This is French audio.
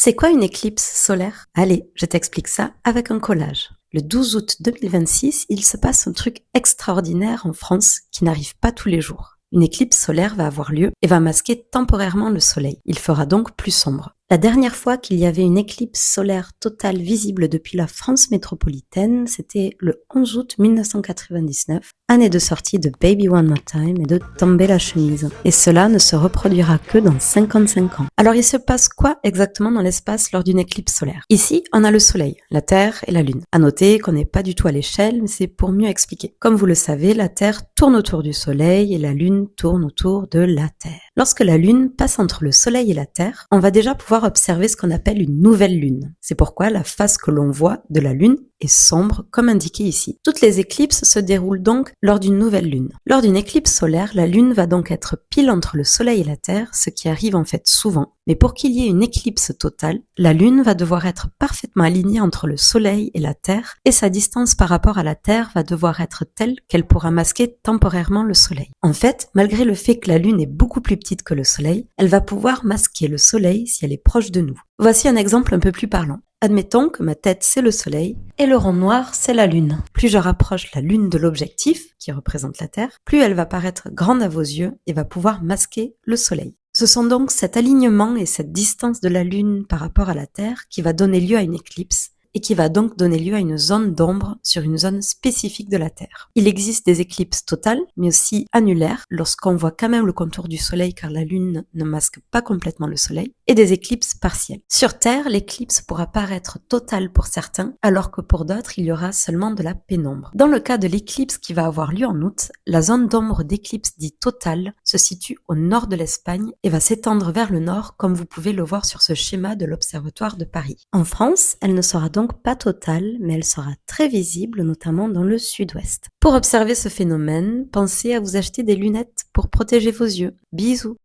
C'est quoi une éclipse solaire? Allez, je t'explique ça avec un collage. Le 12 août 2026, il se passe un truc extraordinaire en France qui n'arrive pas tous les jours. Une éclipse solaire va avoir lieu et va masquer temporairement le soleil. Il fera donc plus sombre. La dernière fois qu'il y avait une éclipse solaire totale visible depuis la France métropolitaine, c'était le 11 août 1999, année de sortie de Baby One More Time et de Tomber la chemise. Et cela ne se reproduira que dans 55 ans. Alors il se passe quoi exactement dans l'espace lors d'une éclipse solaire? Ici, on a le soleil, la Terre et la Lune. À noter qu'on n'est pas du tout à l'échelle, mais c'est pour mieux expliquer. Comme vous le savez, la Terre tourne autour du soleil et la Lune tourne autour de la Terre. Lorsque la Lune passe entre le soleil et la Terre, on va déjà pouvoir observer ce qu'on appelle une nouvelle lune. C'est pourquoi la face que l'on voit de la lune est sombre, comme indiqué ici. Toutes les éclipses se déroulent donc lors d'une nouvelle lune. Lors d'une éclipse solaire, la lune va donc être pile entre le soleil et la Terre, ce qui arrive en fait souvent. Mais pour qu'il y ait une éclipse totale, la lune va devoir être parfaitement alignée entre le soleil et la Terre, et sa distance par rapport à la Terre va devoir être telle qu'elle pourra masquer temporairement le soleil. En fait, malgré le fait que la lune est beaucoup plus petite que le soleil, elle va pouvoir masquer le soleil si elle est proche de nous. Voici un exemple un peu plus parlant. Admettons que ma tête c'est le soleil et le rond noir c'est la lune. Plus je rapproche la lune de l'objectif, qui représente la Terre, plus elle va paraître grande à vos yeux et va pouvoir masquer le soleil. Ce sont donc cet alignement et cette distance de la lune par rapport à la Terre qui va donner lieu à une éclipse et qui va donc donner lieu à une zone d'ombre sur une zone spécifique de la Terre. Il existe des éclipses totales, mais aussi annulaires, lorsqu'on voit quand même le contour du soleil car la lune ne masque pas complètement le soleil, et des éclipses partielles. Sur Terre, l'éclipse pourra paraître totale pour certains, alors que pour d'autres, il y aura seulement de la pénombre. Dans le cas de l'éclipse qui va avoir lieu en août, la zone d'ombre d'éclipse dite totale se situe au nord de l'Espagne et va s'étendre vers le nord, comme vous pouvez le voir sur ce schéma de l'Observatoire de Paris. En France, elle ne sera donc pas totale, mais elle sera très visible, notamment dans le sud-ouest. Pour observer ce phénomène, pensez à vous acheter des lunettes pour protéger vos yeux. Bisous!